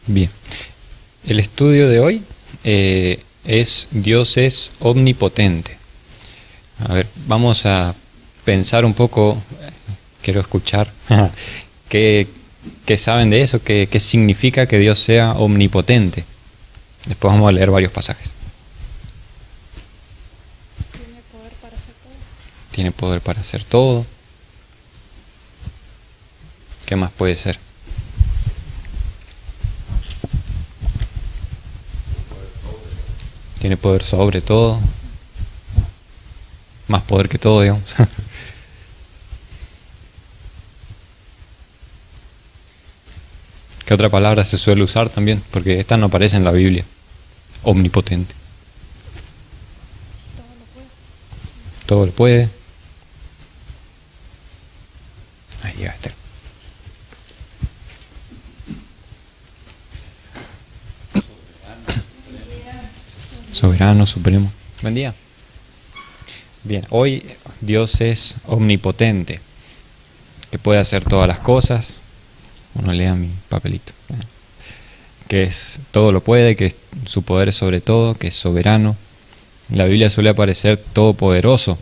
Bien, el estudio de hoy es Dios es omnipotente. A ver, vamos a pensar un poco, quiero escuchar, ¿qué saben de eso? ¿Qué significa que Dios sea omnipotente? Después vamos a leer varios pasajes. Tiene poder para hacer todo. Tiene poder para hacer todo. ¿Qué más puede ser? Tiene poder sobre todo. Más poder que todo, digamos. ¿Qué otra palabra se suele usar también? Porque esta no aparece en la Biblia. Omnipotente. Todo lo puede. Todo lo puede. Ahí llega Esther. Soberano, supremo. Buen día. Bien, hoy Dios es omnipotente, que puede hacer todas las cosas. Uno lea mi papelito. Que es todo lo puede, que su poder es sobre todo, que es soberano. En la Biblia suele aparecer todopoderoso.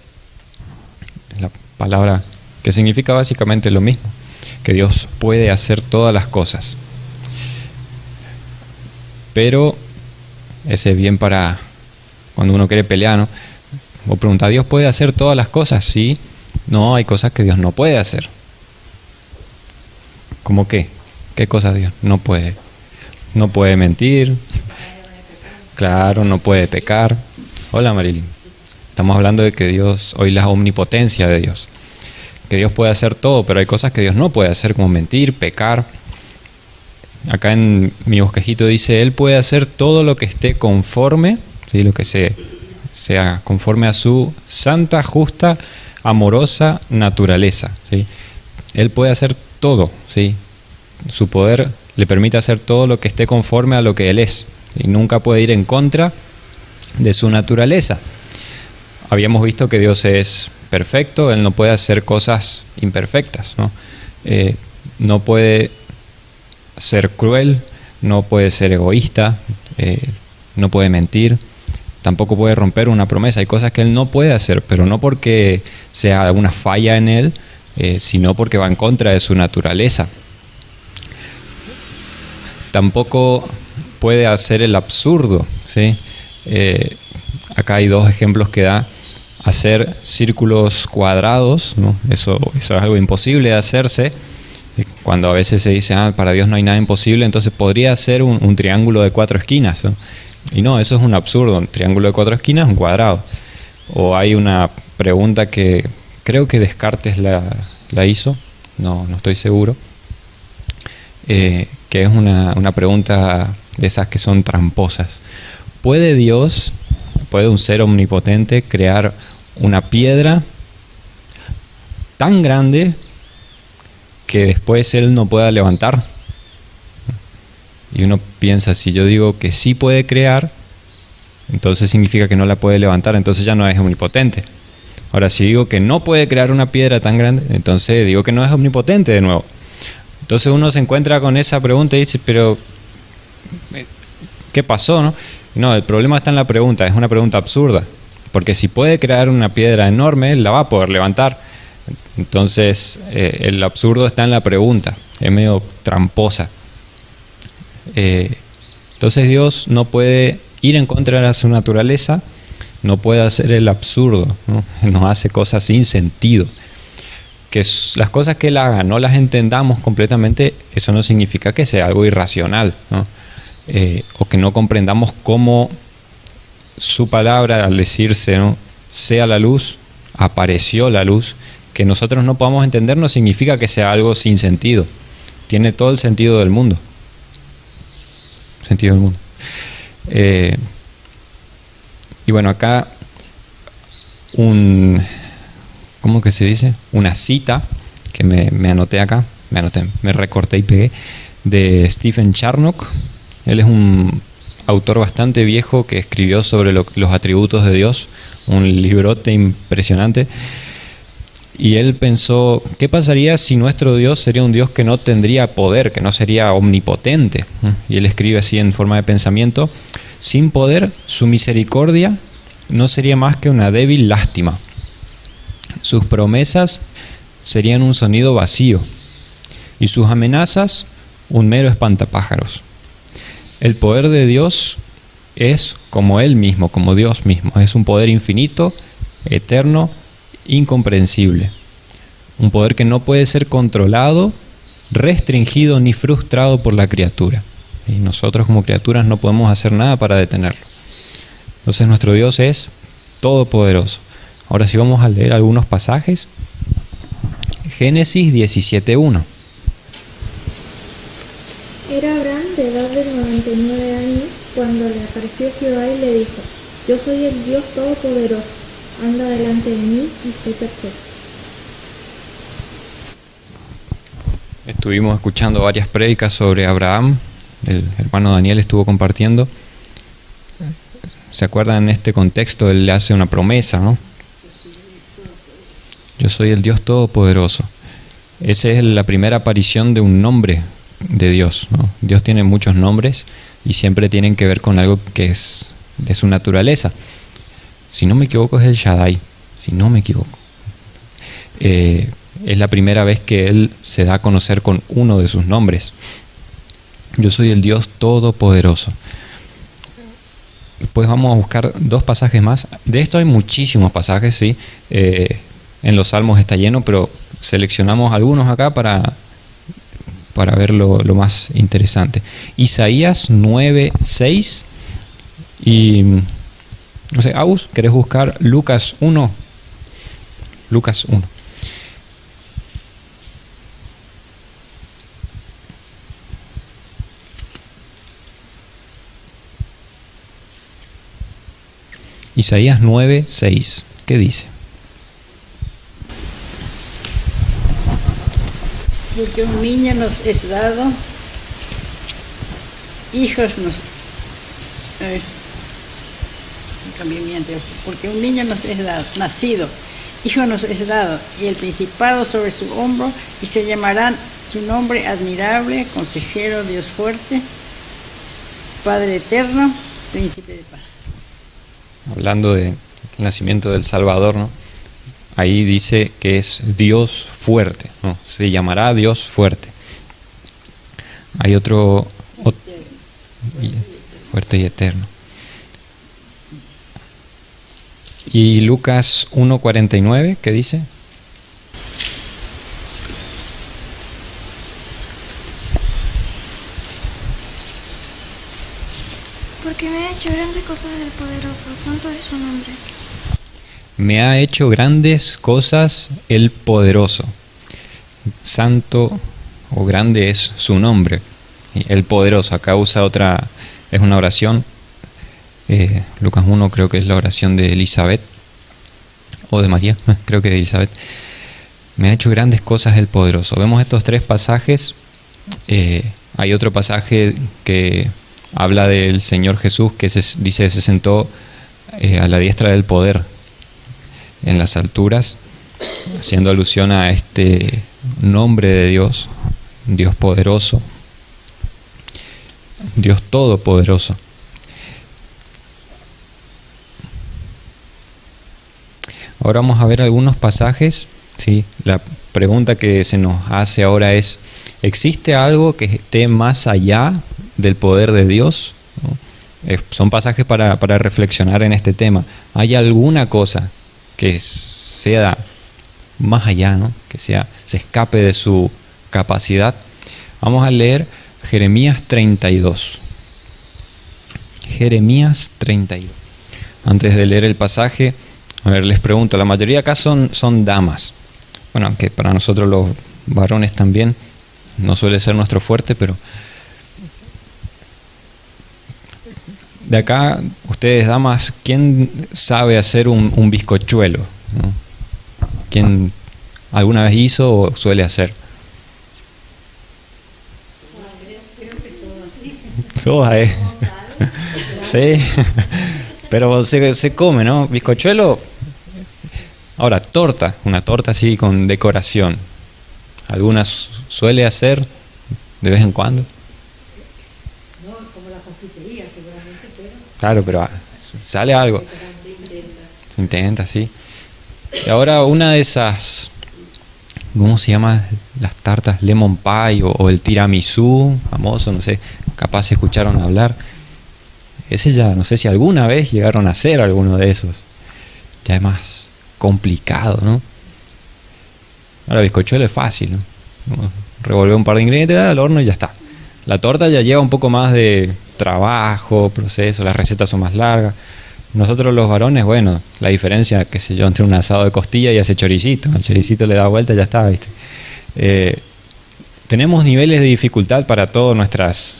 Es la palabra que significa básicamente lo mismo, que Dios puede hacer todas las cosas. Pero ese es bien para cuando uno quiere pelear, ¿no? O pregunta, ¿Dios puede hacer todas las cosas? Sí. No, hay cosas que Dios no puede hacer. ¿Cómo qué? ¿Qué cosas Dios no puede? No puede mentir. Claro, no puede pecar. Hola Marilyn. Estamos hablando de que Dios, hoy la omnipotencia de Dios. Que Dios puede hacer todo, pero hay cosas que Dios no puede hacer, como mentir, pecar. Acá en mi bosquejito dice, Él puede hacer todo lo que esté conforme, ¿sí? Lo que sea conforme a su santa, justa, amorosa naturaleza, ¿sí? Él puede hacer todo, ¿sí? Su poder le permite hacer todo lo que esté conforme a lo que Él es, y nunca puede ir en contra de su naturaleza. Habíamos visto que Dios es perfecto, Él no puede hacer cosas imperfectas, ¿no? No puede ser cruel, no puede ser egoísta, no puede mentir, tampoco puede romper una promesa. Hay cosas que Él no puede hacer, pero no porque sea una falla en Él, sino porque va en contra de su naturaleza. Tampoco puede hacer el absurdo, ¿sí? Acá hay dos ejemplos que da. Hacer círculos cuadrados, ¿no? Eso es algo imposible de hacerse. Cuando a veces se dice, para Dios no hay nada imposible, entonces podría ser un triángulo de 4 esquinas, ¿no? Y no, eso es un absurdo. Un triángulo de 4 esquinas es un cuadrado. O hay una pregunta que creo que Descartes la hizo, no estoy seguro, que es una pregunta de esas que son tramposas. ¿Puede un ser omnipotente, crear una piedra tan grande que después Él no pueda levantar? Y uno piensa, si yo digo que sí puede crear, entonces significa que no la puede levantar, entonces ya no es omnipotente. Ahora, si digo que no puede crear una piedra tan grande, entonces digo que no es omnipotente de nuevo. Entonces uno se encuentra con esa pregunta y dice, pero ¿qué pasó, no? No, el problema está en la pregunta, es una pregunta absurda, porque si puede crear una piedra enorme, la va a poder levantar. Entonces, el absurdo está en la pregunta, es medio tramposa. Entonces Dios no puede ir en contra de su naturaleza, no puede hacer el absurdo, ¿no? Nos hace cosas sin sentido. Que las cosas que Él haga no las entendamos completamente, eso no significa que sea algo irracional, ¿no? O que no comprendamos cómo su palabra, al decirse, ¿no?, sea la luz, apareció la luz. Que nosotros no podamos entender no significa que sea algo sin sentido. Tiene todo el sentido del mundo. Y bueno, acá ¿cómo que se dice? Una cita que me anoté acá, me recorté y pegué, de Stephen Charnock. Él es un autor bastante viejo que escribió sobre los atributos de Dios, un librote impresionante. Y él pensó, ¿qué pasaría si nuestro Dios sería un Dios que no tendría poder, que no sería omnipotente? Y él escribe así en forma de pensamiento: sin poder, su misericordia no sería más que una débil lástima. Sus promesas serían un sonido vacío y sus amenazas un mero espantapájaros. El poder de Dios es como Él mismo, como Dios mismo. Es un poder infinito, eterno, incomprensible. Un poder que no puede ser controlado, restringido ni frustrado por la criatura. Y nosotros como criaturas no podemos hacer nada para detenerlo. Entonces nuestro Dios es todopoderoso. Ahora sí vamos a leer algunos pasajes. Génesis 17:1. Era Abraham de edad de 99 años cuando le apareció Jehová y le dijo: Yo soy el Dios Todopoderoso, anda delante de mí y sé perfecto. Estuvimos escuchando varias prédicas sobre Abraham. El hermano Daniel estuvo compartiendo. ¿Se acuerdan? En este contexto él le hace una promesa, ¿no? Yo soy el Dios Todopoderoso. Esa es la primera aparición de un nombre de Dios, ¿no? Dios tiene muchos nombres y siempre tienen que ver con algo que es de su naturaleza. Si no me equivoco es el Shaddai, si no me equivoco. Es la primera vez que Él se da a conocer con uno de sus nombres. Yo soy el Dios Todopoderoso. Después vamos a buscar dos pasajes más. De esto hay muchísimos pasajes, ¿sí? En los Salmos está lleno, pero seleccionamos algunos acá para ver lo más interesante. Isaías 9:6 y, no sé, Agus, ¿querés buscar Lucas 1? Lucas 1. Isaías 9:6. ¿Qué dice? Porque un niño nos es dado, hijos nos... porque un niño nos es dado, nacido, hijo nos es dado, y el principado sobre su hombro, y se llamarán su nombre admirable, consejero, Dios fuerte, Padre eterno, príncipe de paz. Hablando del nacimiento del Salvador, ¿no? Ahí dice que es Dios fuerte, ¿no? Se llamará Dios fuerte. Hay otro fuerte y eterno. Y Lucas 1:49, ¿qué dice? Porque me ha hecho grandes cosas del poderoso, santo es su nombre. Me ha hecho grandes cosas el poderoso. Santo o grande es su nombre. El poderoso, acá usa otra, es una oración. Lucas 1 creo que es la oración de Elizabeth, o de María, creo que de Elizabeth. Me ha hecho grandes cosas el poderoso. Vemos estos tres pasajes. Hay otro pasaje que habla del Señor Jesús, que dice se sentó a la diestra del poder en las alturas, haciendo alusión a este nombre de Dios, Dios poderoso, Dios todopoderoso. Ahora vamos a ver algunos pasajes, ¿sí? La pregunta que se nos hace ahora es: ¿existe algo que esté más allá del poder de Dios? ¿No? Son pasajes para reflexionar en este tema. ¿Hay alguna cosa que sea más allá, ¿no? Que se escape de su capacidad? Vamos a leer Jeremías 32. Jeremías 32. Antes de leer el pasaje, a ver, les pregunto, la mayoría acá son damas. Bueno, aunque para nosotros los varones también no suele ser nuestro fuerte, pero de acá, ustedes damas, ¿quién sabe hacer un bizcochuelo? ¿No? ¿Quién alguna vez hizo o suele hacer? Todas, sí, pero se come, ¿no? Bizcochuelo Ahora, torta, una torta así con decoración. Algunas suele hacer de vez en cuando. No, como la confitería seguramente, pero... Claro, pero sale algo. Se intenta, sí. Y ahora una de esas, ¿cómo se llama? Las tartas lemon pie o el tiramisú, famoso, no sé, capaz se escucharon hablar. Ese ya, no sé si alguna vez llegaron a hacer alguno de esos. Ya es más complicado, ¿no? Ahora el bizcochuelo es fácil, ¿no? Revolver un par de ingredientes al horno y ya está. La torta ya lleva un poco más de trabajo, proceso, las recetas son más largas. Nosotros los varones, bueno, la diferencia, qué sé yo, entre un asado de costilla y ese choricito. El choricito le da vuelta y ya está, ¿viste? Tenemos niveles de dificultad para todas nuestras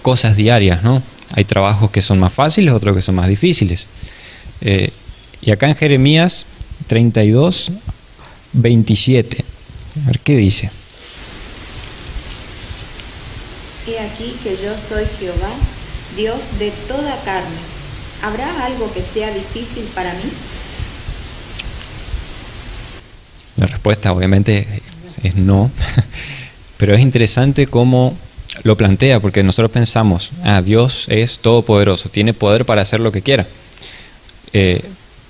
cosas diarias, ¿no? Hay trabajos que son más fáciles, otros que son más difíciles. Y acá en Jeremías 32, 27. A ver, ¿qué dice? He aquí que yo soy Jehová, Dios de toda carne. ¿Habrá algo que sea difícil para mí? La respuesta obviamente es no, pero es interesante cómo lo plantea, porque nosotros pensamos, Dios es todopoderoso, tiene poder para hacer lo que quiera,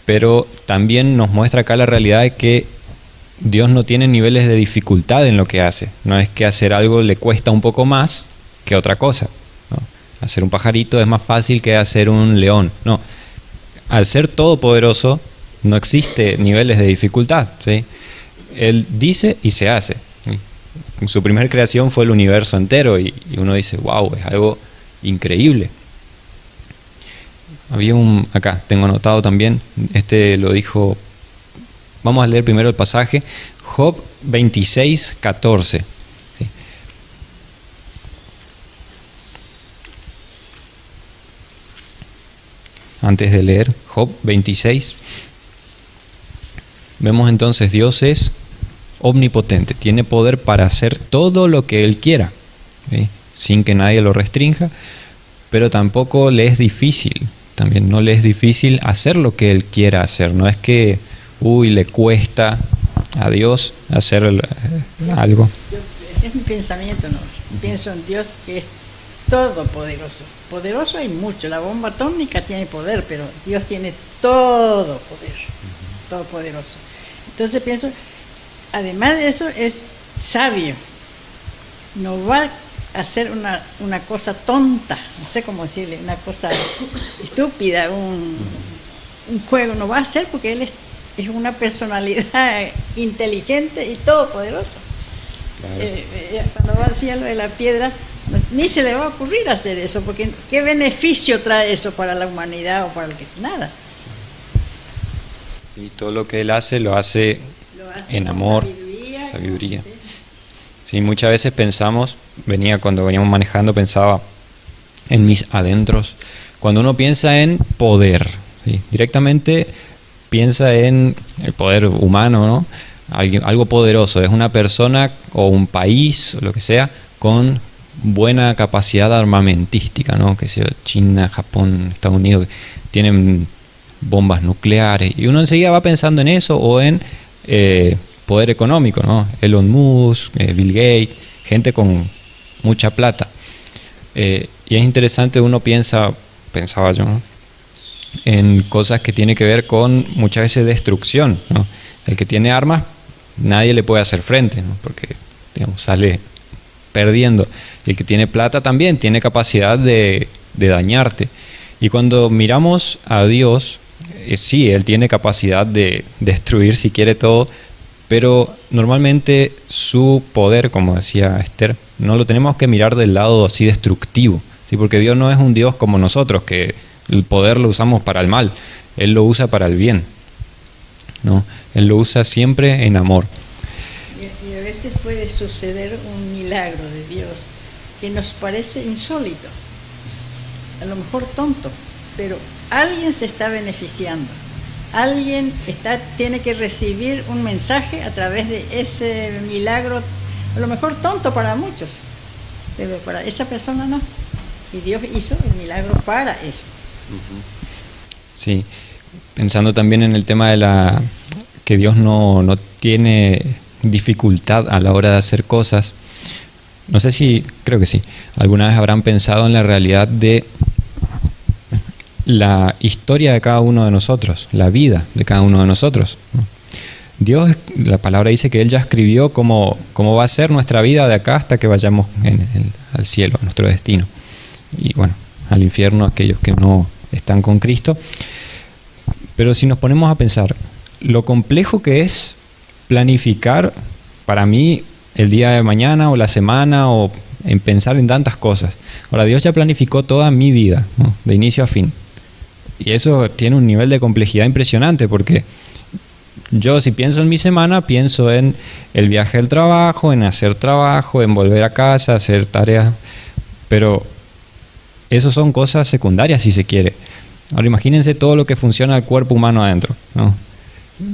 pero también nos muestra acá la realidad de que Dios no tiene niveles de dificultad en lo que hace. No es que hacer algo le cuesta un poco más que otra cosa, ¿no? Hacer un pajarito es más fácil que hacer un león. No, al ser todopoderoso no existe niveles de dificultad, ¿sí? Él dice y se hace, ¿sí? Su primera creación fue el universo entero y uno dice, wow, es algo increíble. Había acá tengo anotado también, lo dijo, vamos a leer primero el pasaje, Job 26, 14. ¿Sí? Antes de leer Job 26, vemos entonces Dios es omnipotente, tiene poder para hacer todo lo que Él quiera, ¿sí? Sin que nadie lo restrinja, pero tampoco le es difícil, también no le es difícil hacer lo que Él quiera hacer, no es que le cuesta a Dios hacer algo. Es mi pensamiento, ¿no? Pienso en Dios que es todopoderoso. Poderoso hay mucho, la bomba atómica tiene poder, pero Dios tiene todo poder, todopoderoso. Entonces pienso, además de eso, es sabio. No va a hacer una cosa tonta, no sé cómo decirle, una cosa estúpida, un juego, no va a hacer porque Él es una personalidad inteligente y todopoderoso. Claro. Cuando va hacia lo de la piedra, ni se le va a ocurrir hacer eso, porque ¿qué beneficio trae eso para la humanidad o para el que nada? Sí, todo lo que Él hace, lo hace en amor, sabiduría. Sí, muchas veces pensamos, cuando veníamos manejando, pensaba en mis adentros. Cuando uno piensa en poder, ¿sí? Directamente piensa en el poder humano, ¿no? Algo poderoso, es una persona o un país o lo que sea con buena capacidad armamentística, ¿no? Que sea China, Japón, Estados Unidos, tienen bombas nucleares y uno enseguida va pensando en eso o en poder económico, ¿no? Elon Musk, Bill Gates, gente con mucha plata. Y es interesante, uno pensaba yo, ¿no? En cosas que tienen que ver con muchas veces destrucción, ¿no? El que tiene armas, nadie le puede hacer frente, ¿no? Porque, digamos, sale perdiendo. Y el que tiene plata también tiene capacidad de dañarte. Y cuando miramos a Dios, sí, Él tiene capacidad de destruir si quiere todo, pero normalmente su poder, como decía Esther, no lo tenemos que mirar del lado así destructivo, ¿sí? Porque Dios no es un Dios como nosotros, que el poder lo usamos para el mal, Él lo usa para el bien, ¿no? Él lo usa siempre en amor. Y a veces puede suceder un milagro de Dios que nos parece insólito, a lo mejor tonto, pero alguien se está beneficiando, alguien tiene que recibir un mensaje a través de ese milagro, a lo mejor tonto para muchos, pero para esa persona no. Y Dios hizo el milagro para eso. Sí, pensando también en el tema de que Dios no tiene dificultad a la hora de hacer cosas. No sé si, creo que sí, alguna vez habrán pensado en la realidad de la historia de cada uno de nosotros, la vida de cada uno de nosotros. Dios, la palabra dice que Él ya escribió cómo va a ser nuestra vida de acá hasta que vayamos al cielo, a nuestro destino. Y bueno, al infierno aquellos que no están con Cristo. Pero si nos ponemos a pensar, lo complejo que es planificar para mí el día de mañana o la semana o en pensar en tantas cosas. Ahora, Dios ya planificó toda mi vida, ¿no? De inicio a fin. Y eso tiene un nivel de complejidad impresionante porque yo si pienso en mi semana, pienso en el viaje al trabajo, en hacer trabajo, en volver a casa, hacer tareas, pero eso son cosas secundarias si se quiere. Ahora imagínense todo lo que funciona el cuerpo humano adentro, ¿no?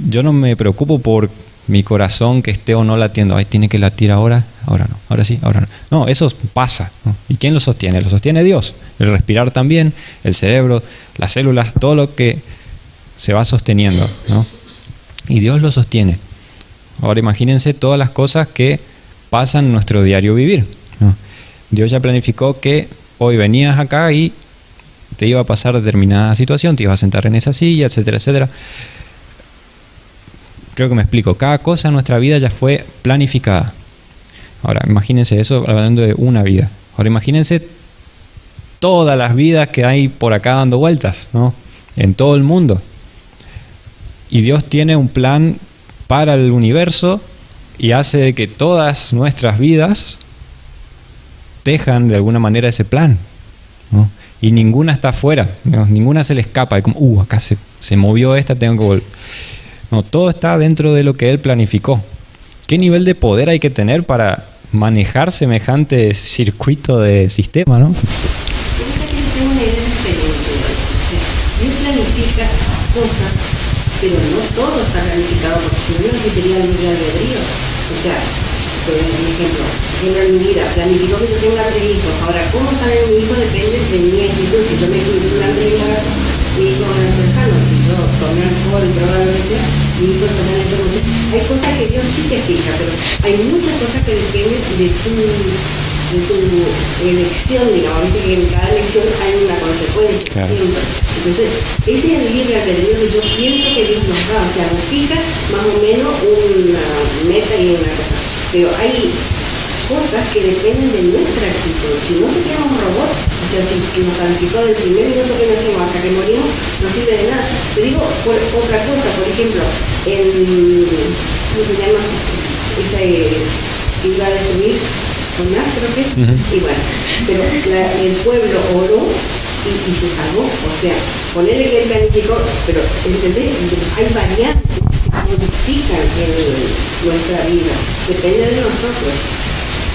Yo no me preocupo por mi corazón que esté o no latiendo. Ay, tiene que latir ahora no, ahora sí, ahora no. No, eso pasa, ¿no? ¿Y quién lo sostiene? Lo sostiene Dios. El respirar también, el cerebro, las células, todo lo que se va sosteniendo, ¿no? Y Dios lo sostiene. Ahora imagínense todas las cosas que pasan en nuestro diario vivir, ¿no? Dios ya planificó que hoy venías acá y te iba a pasar determinada situación, te ibas a sentar en esa silla, etcétera, etcétera. Creo que me explico. Cada cosa en nuestra vida ya fue planificada. Ahora, imagínense eso hablando de una vida. Ahora, imagínense todas las vidas que hay por acá dando vueltas, ¿no? En todo el mundo. Y Dios tiene un plan para el universo y hace que todas nuestras vidas tejan de alguna manera ese plan, ¿no? Y ninguna está afuera, ¿no? Ninguna se le escapa. Es como, acá se movió esta, tengo que volver. No, todo está dentro de lo que Él planificó. ¿Qué nivel de poder hay que tener para manejar semejante circuito de sistema, no? Tengo una idea diferente. Dios planifica cosas, pero no todo está planificado, porque si no, no sería libre albedrío. O sea, por ejemplo, en mi vida planificó que yo tenga 3 hijos. Ahora, ¿cómo sale mi hijo? Depende de mi actitud. Si yo me estoy durante mi hijo en el cercano, si yo tomé alcohol, droga, lo que sea, mi hijo también es como sea. Hay cosas que Dios sí te fija, pero hay muchas cosas que dependen de tu elección, digamos, viste que en cada elección hay una consecuencia. Claro. Entonces, ese es el libre albedrío que yo pienso que Dios nos da, o sea, nos fija más o menos una meta y una cosa. Pero hay cosas que dependen de nuestra actitud. Si no seríamos robots, o sea, si nos planificó del primer minuto que nacemos hasta que morimos, no sirve de nada. Te digo por otra cosa, por ejemplo, ¿cómo se llama? Esa que iba a destruir Jonás, creo que. Y bueno, pero el pueblo oró y se salvó. O sea, ponerle que él planificó, pero ¿entendés? Hay variantes que modifican nuestra vida. Depende de nosotros.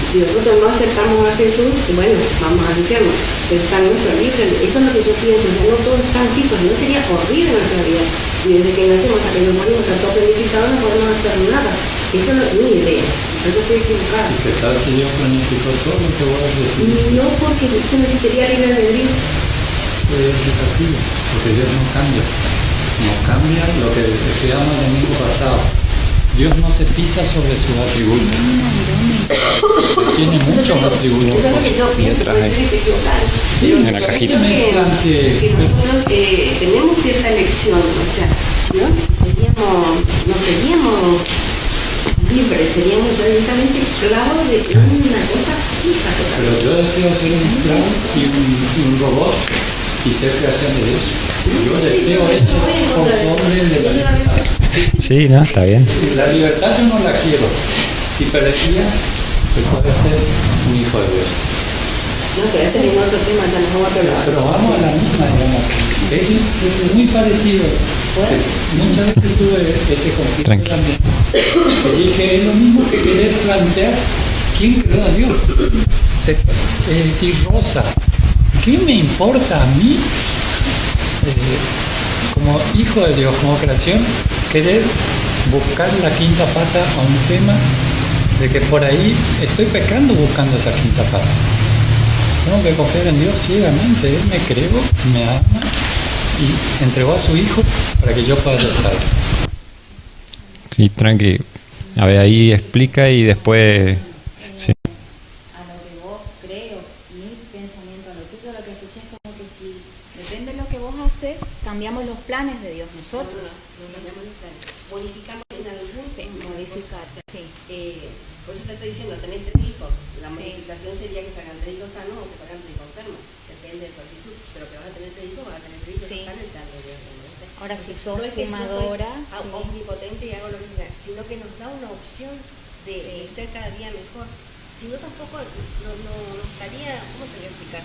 Si nosotros no aceptamos a Jesús, bueno, vamos al infierno. Pero está nuestro libre. Eso es lo que yo pienso. O sea, no todos están fijos. No sería horrible nuestra vida. Y desde que nacemos hasta que nos morimos, está todo planificado, no podemos hacer nada. Eso no es mi idea. Yo estoy equivocada. ¿Qué tal si Dios planificó todo lo que voy a decir? No, porque eso necesitaría libre albedrío. Es relativo, porque Dios no cambia. No cambia lo que estudiamos el domingo pasado. Dios no se pisa sobre sus atributos. Tiene muchos atributos. Eso es lo que yo pienso, pero estoy equivocada. Sí, en la cajita. Que nosotros tenemos esa elección, o sea, no seríamos libres, seríamos directamente esclavos de una cosa fija. Pero yo deseo ser un esclavo y un robot y ser creación de Dios. Yo deseo esto por sobre de la libertad. Sí, no, está bien. La libertad yo no la quiero. Si perdería, pues puede ser un hijo de Dios. No, pero ese es otro tema, ya nos vamos a hablar. Pero vamos a la misma, digamos. Es muy parecido. Muchas veces tuve ese conflicto también. Que dije, es lo mismo que querer plantear quién creó a Dios. Es decir, Rosa, ¿qué me importa a mí, como hijo de Dios, como creación, querer buscar la quinta pata a un tema de que por ahí estoy pecando buscando esa quinta pata? Tengo que confiar en Dios ciegamente. Él me creó, me ama y entregó a su hijo para que yo pueda ser salvo. Sí, tranqui. A ver, ahí explica y después... Sí. A lo que vos creo, mi pensamiento, a lo tuyo, lo que escuché es como que si depende de lo que vos haces, cambiamos los planes de Dios nosotros. Modificamos en algún Modificar, sí. Por eso te estoy diciendo, tenés 3 hijos. La Sí. modificación sería que salgan 3 hijos sanos o que salgan 3 hijos enfermos. Depende de tu actitud. Pero que vas a tener 3 hijos, vas a tener 3 hijos. Sí. Están en el plan de Dios, ¿entendés? Ahora, si Entonces, sos no es que fumadora, yo soy omnipotente y hago lo que sea, sino que nos da una opción de Sí. ser cada día mejor. Si no, tampoco no estaría, ¿cómo te voy a explicar?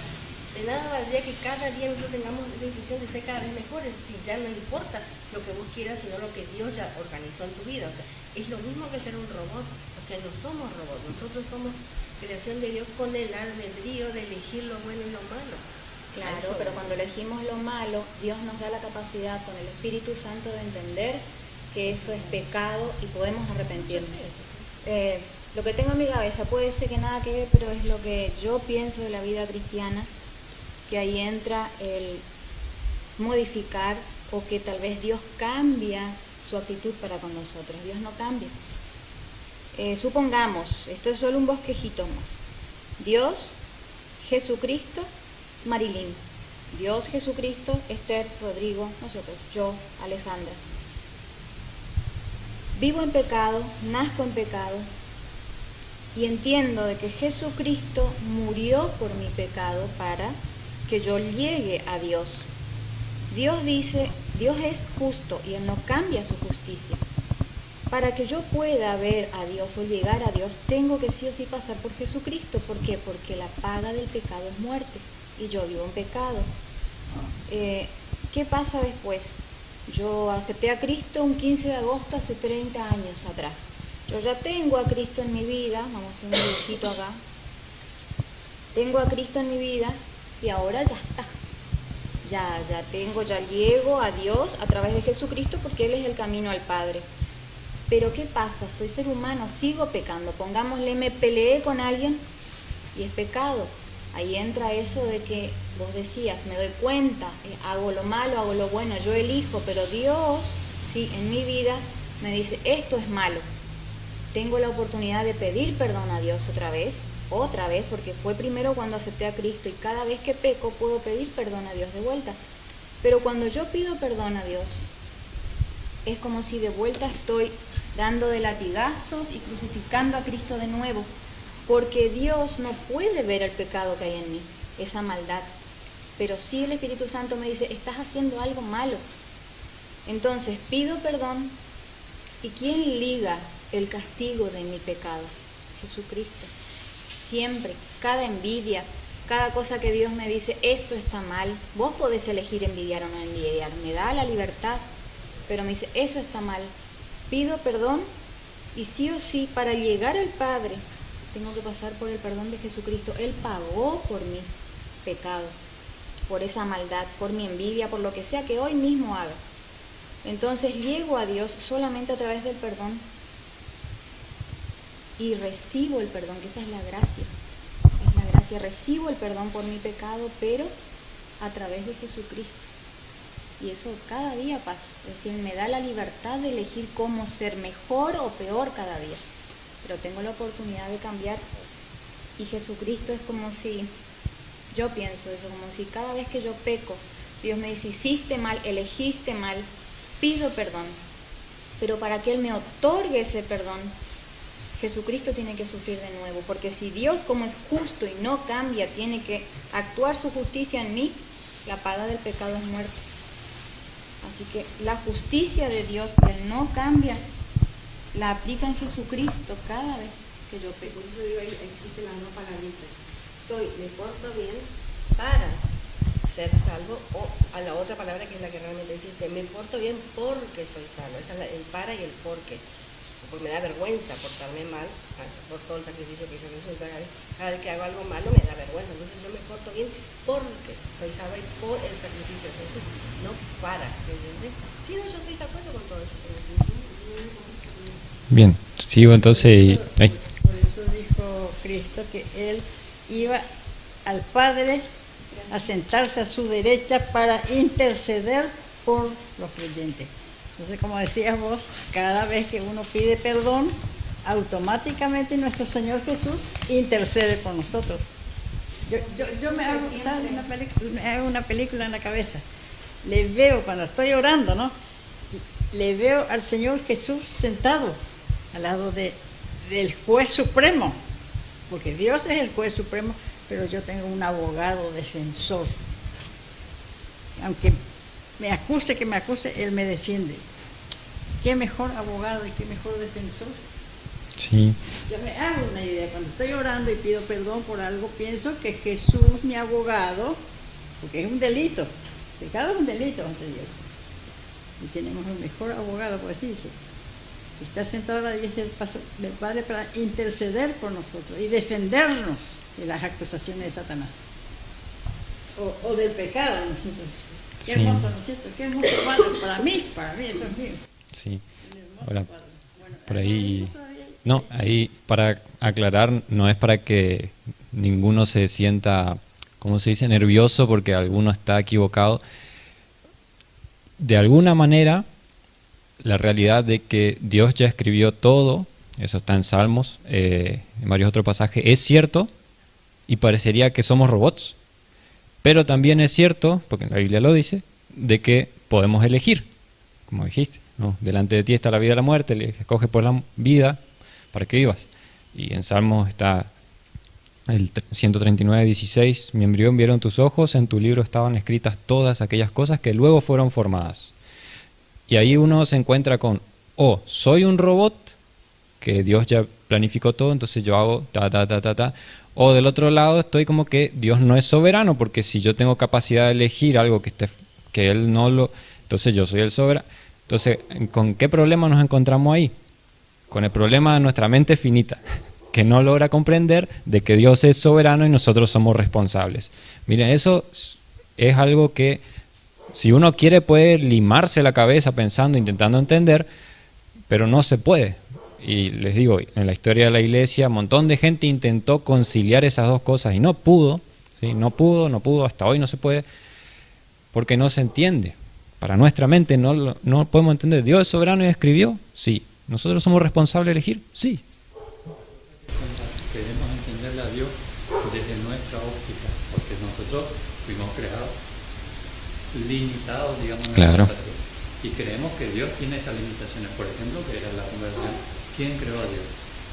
De nada valdría que cada día nosotros tengamos esa intención de ser cada vez mejores, si ya no importa lo que vos quieras, sino lo que Dios ya organizó en tu vida. O sea, es lo mismo que ser un robot. O sea, no somos robots, nosotros somos creación de Dios con el albedrío de elegir lo bueno y lo malo. claro, pero cuando elegimos lo malo, Dios nos da la capacidad con el Espíritu Santo de entender que eso es pecado y podemos arrepentirnos. Lo que tengo en mi cabeza puede ser que nada que ver, pero es lo que yo pienso de la vida cristiana, que ahí entra el modificar o que tal vez Dios cambia su actitud para con nosotros. Dios no cambia. Supongamos, esto es solo un bosquejito más. Dios, Jesucristo, Marilyn. Dios, Jesucristo, Esther, Rodrigo, nosotros, yo, Alejandra. Vivo en pecado, nazco en pecado y entiendo de que Jesucristo murió por mi pecado para que yo llegue a Dios. Dios dice, Dios es justo y Él no cambia su justicia. Para que yo pueda ver a Dios o llegar a Dios, tengo que sí o sí pasar por Jesucristo. ¿Por qué? Porque la paga del pecado es muerte y yo vivo en pecado. ¿Qué pasa después? Yo acepté a Cristo un 15 de agosto hace 30 años atrás. Yo ya tengo a Cristo en mi vida, vamos a hacer un dibujito acá. Tengo a Cristo en mi vida y ahora ya está. Ya llego a Dios a través de Jesucristo porque Él es el camino al Padre. Pero ¿qué pasa? Soy ser humano, sigo pecando. Pongámosle, me peleé con alguien y es pecado. Ahí entra eso de que vos decías, me doy cuenta, hago lo malo, hago lo bueno, yo elijo, pero Dios, sí, en mi vida me dice, esto es malo. Tengo la oportunidad de pedir perdón a Dios otra vez, porque fue primero cuando acepté a Cristo y cada vez que peco puedo pedir perdón a Dios de vuelta. Pero cuando yo pido perdón a Dios, es como si de vuelta estoy dando de latigazos y crucificando a Cristo de nuevo, porque Dios no puede ver el pecado que hay en mí, esa maldad. Pero sí el Espíritu Santo me dice, estás haciendo algo malo. Entonces pido perdón, ¿y quién liga el castigo de mi pecado? Jesucristo. Siempre, cada envidia, cada cosa que Dios me dice, esto está mal, vos podés elegir envidiar o no envidiar, me da la libertad, pero me dice, eso está mal. Pido perdón y sí o sí, para llegar al Padre, tengo que pasar por el perdón de Jesucristo. Él pagó por mi pecado, por esa maldad, por mi envidia, por lo que sea que hoy mismo haga. Entonces llego a Dios solamente a través del perdón y recibo el perdón, que esa es la gracia. Es la gracia, recibo el perdón por mi pecado, pero a través de Jesucristo. Y eso cada día pasa, es decir, me da la libertad de elegir cómo ser mejor o peor cada día. Pero tengo la oportunidad de cambiar y Jesucristo es como si, yo pienso eso, como si cada vez que yo peco, Dios me dice, hiciste mal, elegiste mal, pido perdón. Pero para que Él me otorgue ese perdón, Jesucristo tiene que sufrir de nuevo, porque si Dios, como es justo y no cambia, tiene que actuar su justicia en mí, la paga del pecado es muerte. Así que la justicia de Dios, que Él no cambia, la aplica en Jesucristo cada vez que yo peco. Por eso digo, ahí existen las dos palabritas. Me porto bien para ser salvo, o a la otra palabra que es la que realmente existe, me porto bien porque soy salvo. Esa es el para y el porque. Porque me da vergüenza portarme mal, por todo el sacrificio que hizo Jesús. Cada vez que hago algo malo me da vergüenza. Entonces yo me porto bien porque soy salvo y por el sacrificio de Jesús, no para. ¿Entiendes? Sí, no, yo estoy de acuerdo con todo eso. Bien, sigo entonces. Por eso dijo Cristo que Él iba al Padre a sentarse a su derecha para interceder por los creyentes. Entonces, como decías vos, cada vez que uno pide perdón, automáticamente nuestro Señor Jesús intercede por nosotros. Yo me hago, ¿sabes? Me hago una película en la cabeza. Le veo, cuando estoy orando, ¿no? Le veo al Señor Jesús sentado al lado del juez supremo, porque Dios es el juez supremo, pero yo tengo un abogado defensor. Aunque me acuse, Él me defiende. ¿Qué mejor abogado y qué mejor defensor? Sí. Yo me hago una idea, cuando estoy orando y pido perdón por algo, pienso que Jesús, mi abogado, porque es un delito, pecado es un delito ante Dios, y tenemos el mejor abogado, por decirse, que está sentado a la diestra del Padre para interceder por nosotros y defendernos de las acusaciones de Satanás o del pecado. Qué hermoso, ¿no es cierto? Qué hermoso Padre, para mí eso es mío. Sí. Ahora, por ahí, no, ahí para aclarar, no es para que ninguno se sienta, ¿cómo se dice?, nervioso porque alguno está equivocado. De alguna manera, la realidad de que Dios ya escribió todo, eso está en Salmos, en varios otros pasajes, es cierto y parecería que somos robots. Pero también es cierto, porque la Biblia lo dice, de que podemos elegir, como dijiste, ¿no? Delante de ti está la vida y la muerte, escoge por la vida para que vivas. Y en Salmos está el 139:16, mi embrión vieron tus ojos, en tu libro estaban escritas todas aquellas cosas que luego fueron formadas. Y ahí uno se encuentra con, soy un robot, que Dios ya planificó todo, entonces yo hago ta. O del otro lado estoy como que Dios no es soberano, porque si yo tengo capacidad de elegir algo que Él no lo... Entonces yo soy el soberano. Entonces, ¿con qué problema nos encontramos ahí? Con el problema de nuestra mente finita, que no logra comprender de que Dios es soberano y nosotros somos responsables. Miren, eso es algo que si uno quiere puede limarse la cabeza pensando, intentando entender, pero no se puede. Y les digo, en la historia de la iglesia, un montón de gente intentó conciliar esas dos cosas y no pudo, ¿sí? No pudo, hasta hoy no se puede, porque no se entiende. Para nuestra mente no podemos entender. ¿Dios es soberano y escribió? Sí. ¿Nosotros somos responsables de elegir? Sí. Queremos entenderle a Dios desde nuestra óptica, porque nosotros fuimos creados limitados, digamos, en Claro. la situación. Y creemos que Dios tiene esas limitaciones. Por ejemplo, que era la conversación, ¿quién creó a Dios?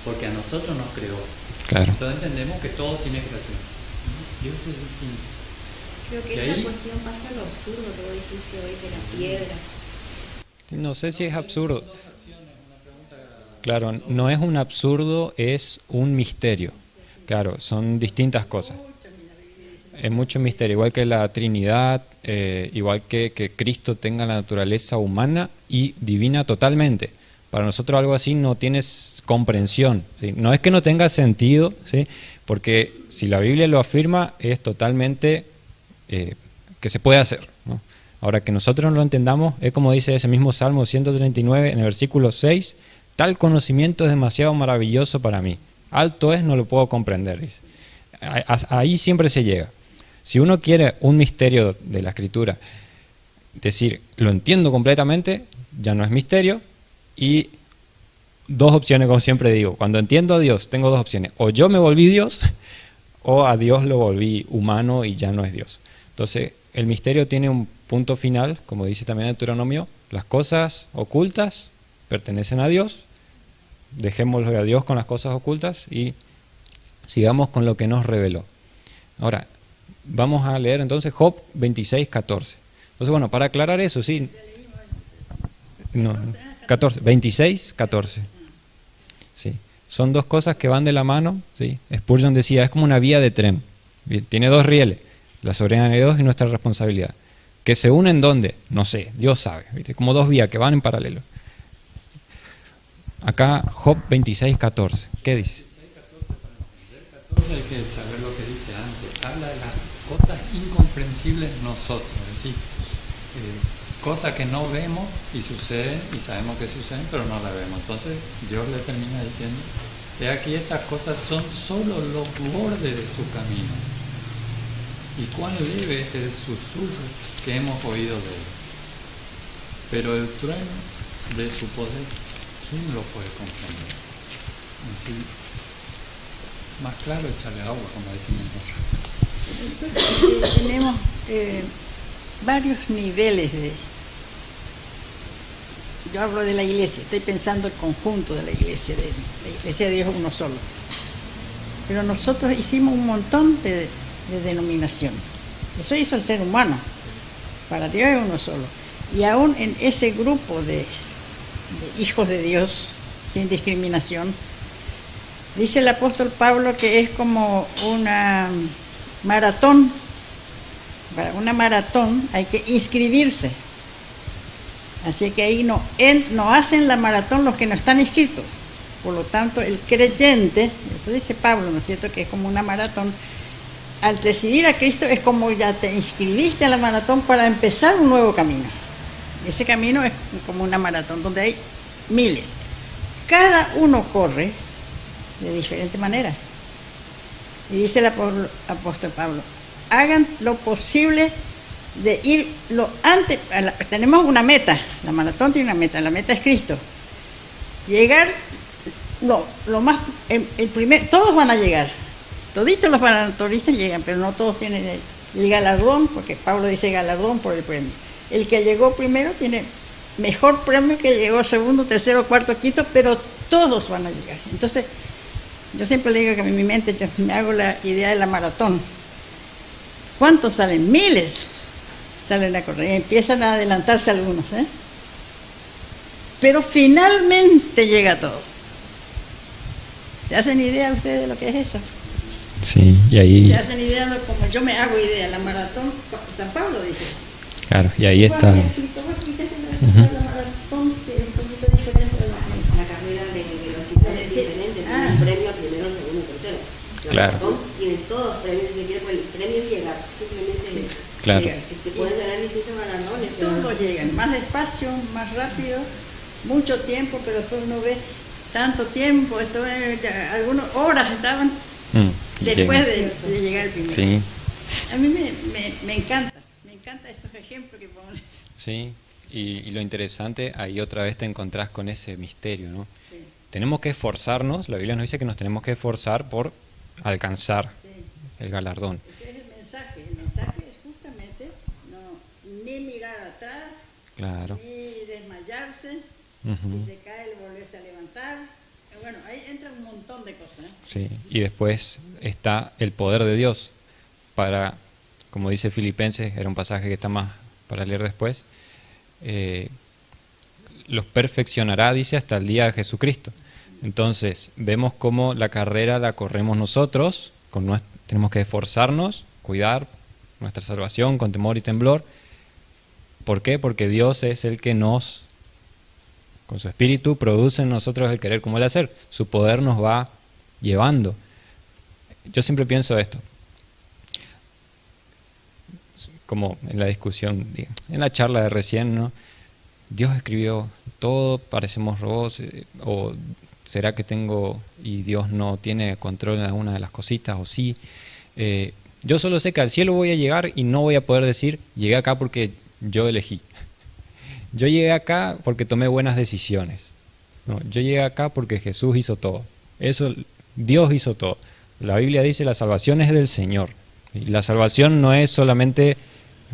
Porque a nosotros nos creó. Claro. Entonces entendemos que todo tiene creación. Dios es distinto. Creo que Y esta ahí- cuestión pasa a lo absurdo que vos dijiste hoy de la piedra. No sé si es absurdo. Claro, no es un absurdo, es un misterio. Claro, son distintas cosas. Es mucho misterio, igual que la Trinidad, igual que Cristo tenga la naturaleza humana y divina totalmente. Para nosotros algo así no tiene comprensión, ¿sí? No es que no tenga sentido, ¿sí? Porque si la Biblia lo afirma es totalmente que se puede hacer, ¿no? Ahora que nosotros no lo entendamos, es como dice ese mismo Salmo 139 en el versículo 6, tal conocimiento es demasiado maravilloso para mí, alto es, no lo puedo comprender, dice. Ahí siempre se llega. Si uno quiere un misterio de la Escritura, decir, lo entiendo completamente, ya no es misterio, y dos opciones, como siempre digo, cuando entiendo a Dios, tengo dos opciones, o yo me volví Dios, o a Dios lo volví humano y ya no es Dios. Entonces, el misterio tiene un punto final, como dice también Deuteronomio, las cosas ocultas pertenecen a Dios, dejémoslo a Dios con las cosas ocultas y sigamos con lo que nos reveló. Ahora, vamos a leer entonces Job 26:14. Entonces, bueno, para aclarar eso, sí. No, 14, 26:14. Sí. Son dos cosas que van de la mano, ¿sí? Spurgeon decía, es como una vía de tren. Bien, tiene dos rieles, la soberanía de Dios y nuestra responsabilidad. ¿Que se unen dónde? No sé, Dios sabe. ¿Viste? Como dos vías que van en paralelo. Acá Job 26:14. ¿Qué dice? Entonces hay que saber lo que dice antes. Habla de las cosas incomprensibles nosotros, es decir, cosas que no vemos y suceden y sabemos que suceden, pero no las vemos. Entonces Dios le termina diciendo, he aquí estas cosas son solo los bordes de su camino y cuán leve es el susurro que hemos oído de él. Pero el trueno de su poder, ¿quién lo puede comprender? Así, más claro echarle agua, como decimos nosotros. Tenemos varios niveles de... Yo hablo de la iglesia, estoy pensando el conjunto de la iglesia de Dios es uno solo. Pero nosotros hicimos un montón de denominaciones. Eso hizo el ser humano. Para Dios es uno solo. Y aún en ese grupo de hijos de Dios, sin discriminación, dice el apóstol Pablo que es como una maratón. Para una maratón hay que inscribirse. Así que ahí no hacen la maratón los que no están inscritos. Por lo tanto, el creyente, eso dice Pablo, ¿no es cierto?, que es como una maratón. Al recibir a Cristo es como ya te inscribiste a la maratón para empezar un nuevo camino. Ese camino es como una maratón donde hay miles. Cada uno corre de diferente manera. Y dice el apóstol Pablo, hagan lo posible de ir lo antes. Tenemos una meta, la maratón tiene una meta, la meta es Cristo. Llegar, lo más, todos van a llegar. Toditos los maratonistas llegan, pero no todos tienen el galardón, porque Pablo dice galardón por el premio. El que llegó primero tiene mejor premio que llegó segundo, tercero, cuarto, quinto, pero todos van a llegar. Entonces, yo siempre le digo que en mi mente yo me hago la idea de la maratón. ¿Cuántos salen? Miles salen a correr y empiezan a adelantarse algunos, pero finalmente llega todo. ¿Se hacen idea ustedes de lo que es eso? Sí, y ahí... ¿Se hacen idea de como yo me hago idea? La maratón, San Pablo dice. Claro, y ahí está. La maratón que es un poquito diferente de la carrera de velocidad es diferente, tiene un premio primero, segundo, tercero. La maratón tiene todos premios, si se quiere, pues el premio es llegar, simplemente claro. Llegar. Se pueden ganar distintos galardones. Todos llegan, más despacio, más rápido, mucho tiempo, pero después uno ve tanto tiempo, algunas horas estaban después de llegar el primero. Sí. A mí me encanta esos ejemplos que ponen. Sí, y lo interesante, ahí otra vez te encontrás con ese misterio, ¿no? Sí. Tenemos que esforzarnos, la Biblia nos dice que nos tenemos que esforzar por alcanzar el galardón. Ese es el mensaje es justamente ni mirar atrás, claro. ni desmayarse, si se cae volverse a levantar. Bueno, ahí entra un montón de cosas. Sí, y después está el poder de Dios para, como dice Filipenses, era un pasaje que está más para leer después, los perfeccionará, dice, hasta el día de Jesucristo. Entonces, vemos cómo la carrera la corremos nosotros, tenemos que esforzarnos, cuidar nuestra salvación con temor y temblor. ¿Por qué? Porque Dios es el que con su espíritu, produce en nosotros el querer como el hacer. Su poder nos va llevando. Yo siempre pienso esto, como en la discusión, en la charla de recién, ¿no? Dios escribió todo, parecemos robots, o será que y Dios no tiene control en alguna de las cositas, o sí. Yo solo sé que al cielo voy a llegar y no voy a poder decir, llegué acá porque yo elegí. Yo llegué acá porque tomé buenas decisiones. No, yo llegué acá porque Jesús hizo todo. Dios hizo todo. La Biblia dice la salvación es del Señor. Y la salvación no es solamente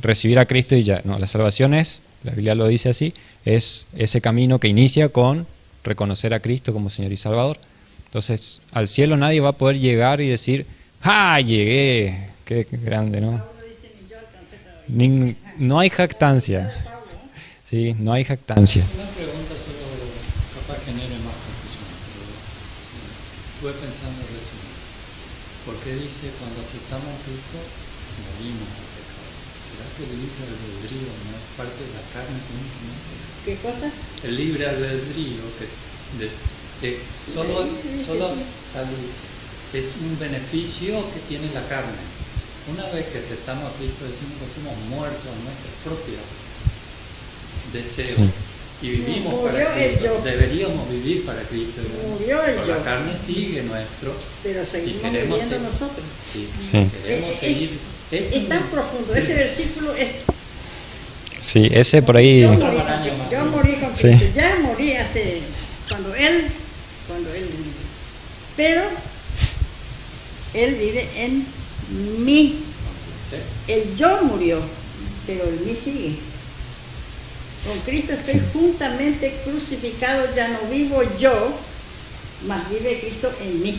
recibir a Cristo y ya. No, la salvación es, la Biblia lo dice así, es ese camino que inicia con reconocer a Cristo como Señor y Salvador. Entonces, al cielo nadie va a poder llegar y decir, ¡ah, llegué! ¡Qué grande!, ¿no? No hay jactancia. Sí, no hay jactancia. Una pregunta solo capaz genere más confusión, pero estuve pensando recién. ¿Por qué dice cuando aceptamos a Cristo morimos al pecado? ¿Será que el libre albedrío no es parte de la carne únicamente? ¿Qué cosa? El libre albedrío que solo es un beneficio que tiene la carne. Una vez que aceptamos a Cristo decimos que somos muertos a nuestras propias deseos. Sí. Y vivimos para Cristo. Deberíamos vivir para Cristo. Pero la carne sigue nuestro. Pero seguimos viviendo nosotros. Sí. Queremos seguir Es tan profundo, ese versículo es... Sí, ese por ahí... Yo morí con Cristo, Sí. ya morí hace... Cuando él pero Él vive en mí. El yo murió, pero el mí sigue. Con Cristo estoy juntamente crucificado, ya no vivo yo, mas vive Cristo en mí.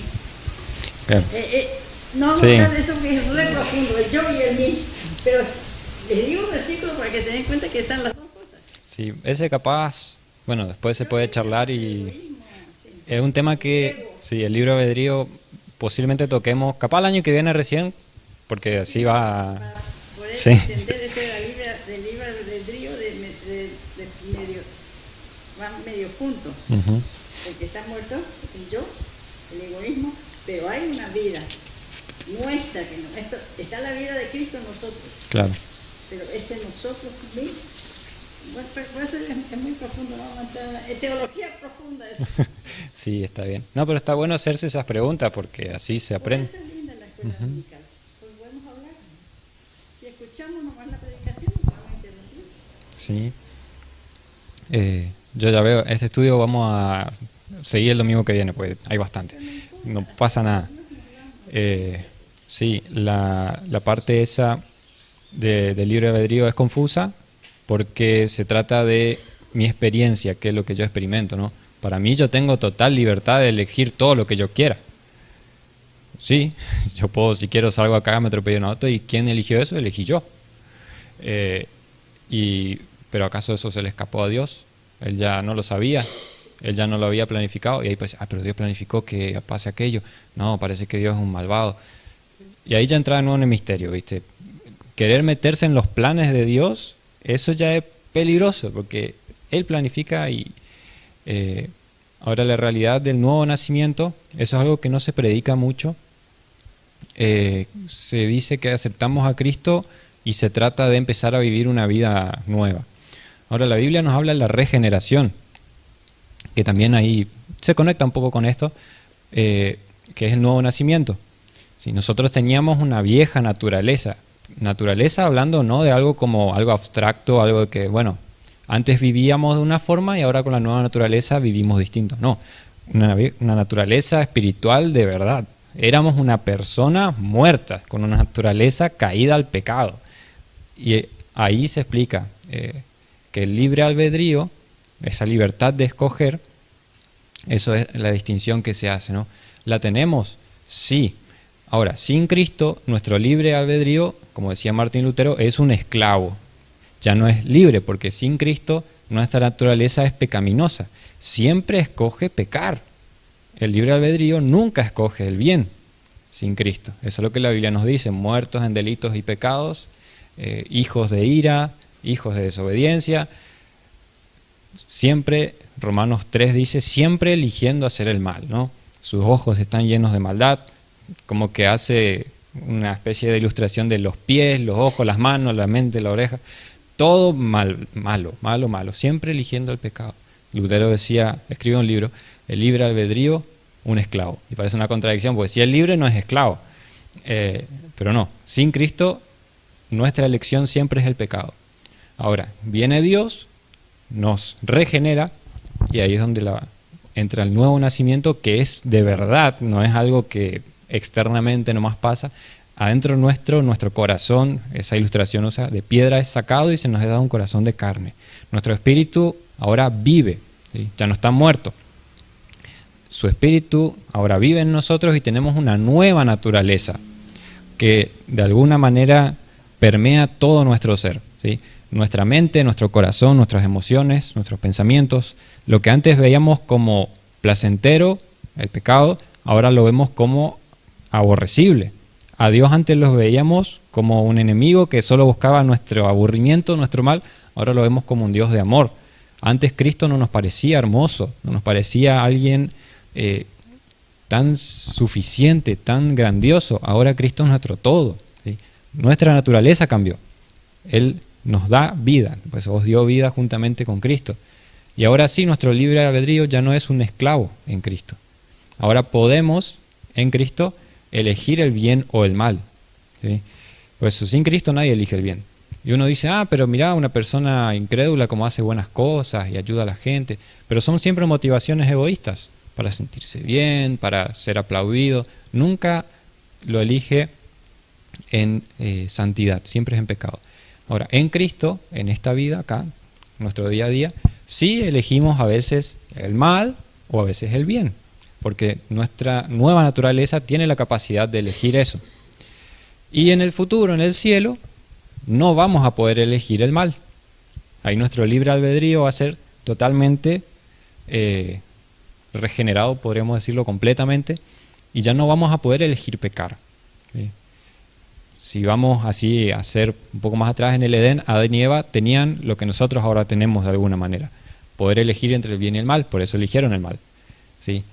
No, Sí. de eso que es re profundo, el yo y el mí. Pero les digo un versículo para que se den cuenta que están las dos cosas. Sí, ese capaz, bueno, después se puede charlar y es un tema que, sí, el libre albedrío posiblemente toquemos, capaz el año que viene recién, porque así va. Por eso Sí. entender ese del libre albedrío de medio, van medio juntos. Ujú. El que está muerto, el yo, el egoísmo, pero hay una vida nuestra, que no, está la vida de Cristo en nosotros, Claro. pero ese nosotros mismos, bueno, por eso es muy profundo, ¿no? Es teología profunda eso. Sí, está bien. No, pero está bueno hacerse esas preguntas porque así se Por aprende. eso es linda la escuela dominical, pues podemos hablar. Si escuchamos nomás la predicación, nos vamos a interrumpir. Sí. Yo ya veo, este estudio vamos a seguir el domingo que viene, pues hay bastante. No pasa nada. Sí, la parte esa del libre albedrío es confusa porque se trata de mi experiencia, que es lo que yo experimento, ¿no? Para mí yo tengo total libertad de elegir todo lo que yo quiera. Sí, yo puedo, si quiero salgo acá, me atropello un auto y ¿quién eligió eso? Elegí yo. Pero ¿acaso eso se le escapó a Dios? Él ya no lo sabía, él ya no lo había planificado y ahí pues, pero Dios planificó que pase aquello. No, parece que Dios es un malvado. Y ahí ya entra de nuevo en el misterio, ¿viste? Querer meterse en los planes de Dios, eso ya es peligroso porque Él planifica y ahora la realidad del nuevo nacimiento, eso es algo que no se predica mucho. Se dice que aceptamos a Cristo y se trata de empezar a vivir una vida nueva. Ahora la Biblia nos habla de la regeneración, que también ahí se conecta un poco con esto, que es el nuevo nacimiento. Si nosotros teníamos una vieja naturaleza hablando no de algo como algo abstracto, algo que, bueno, antes vivíamos de una forma y ahora con la nueva naturaleza vivimos distinto. No, una naturaleza espiritual de verdad. Éramos una persona muerta, con una naturaleza caída al pecado. Y ahí se explica que el libre albedrío, esa libertad de escoger, eso es la distinción que se hace, ¿no? ¿La tenemos? Sí. Ahora, sin Cristo, nuestro libre albedrío, como decía Martín Lutero, es un esclavo. Ya no es libre, porque sin Cristo nuestra naturaleza es pecaminosa. Siempre escoge pecar. El libre albedrío nunca escoge el bien sin Cristo. Eso es lo que la Biblia nos dice: muertos en delitos y pecados, hijos de ira, hijos de desobediencia. Siempre, Romanos 3 dice, siempre eligiendo hacer el mal, ¿no? Sus ojos están llenos de maldad, como que hace una especie de ilustración de los pies, los ojos, las manos, la mente, la oreja. Todo malo, siempre eligiendo el pecado. Lutero decía, escribe un libro, el libre albedrío, un esclavo. Y parece una contradicción, porque si es libre no es esclavo. Pero no, sin Cristo nuestra elección siempre es el pecado. Ahora, viene Dios, nos regenera, y ahí es donde entra el nuevo nacimiento, que es de verdad, no es algo que externamente nomás pasa. Adentro nuestro corazón, esa ilustración, o sea, de piedra es sacado y se nos ha dado un corazón de carne. Nuestro espíritu ahora vive, ¿sí? Ya no está muerto. Su espíritu ahora vive en nosotros y tenemos una nueva naturaleza que de alguna manera permea todo nuestro ser, ¿sí? Nuestra mente, nuestro corazón, nuestras emociones, nuestros pensamientos. Lo que antes veíamos como placentero, el pecado, ahora lo vemos como aborrecible. A Dios antes los veíamos como un enemigo que solo buscaba nuestro aburrimiento, nuestro mal. Ahora lo vemos como un Dios de amor. Antes Cristo no nos parecía hermoso, no nos parecía alguien tan suficiente, tan grandioso. Ahora Cristo es nuestro todo, ¿sí? Nuestra naturaleza cambió. Él nos da vida, pues os dio vida juntamente con Cristo. Y ahora sí, nuestro libre albedrío ya no es un esclavo en Cristo. Ahora podemos, en Cristo, elegir el bien o el mal, ¿sí? Por eso, sin Cristo nadie elige el bien. Y uno dice, pero mirá, una persona incrédula como hace buenas cosas y ayuda a la gente. Pero son siempre motivaciones egoístas, para sentirse bien, para ser aplaudido. Nunca lo elige en santidad, siempre es en pecado. Ahora, en Cristo, en esta vida, acá, nuestro día a día, sí elegimos a veces el mal o a veces el bien, porque nuestra nueva naturaleza tiene la capacidad de elegir eso. Y en el futuro, en el cielo, no vamos a poder elegir el mal. Ahí nuestro libre albedrío va a ser totalmente regenerado, podríamos decirlo completamente, y ya no vamos a poder elegir pecar. ¿Sí? Si vamos así a hacer un poco más atrás en el Edén, Adán y Eva tenían lo que nosotros ahora tenemos de alguna manera, poder elegir entre el bien y el mal, por eso eligieron el mal. ¿Sí?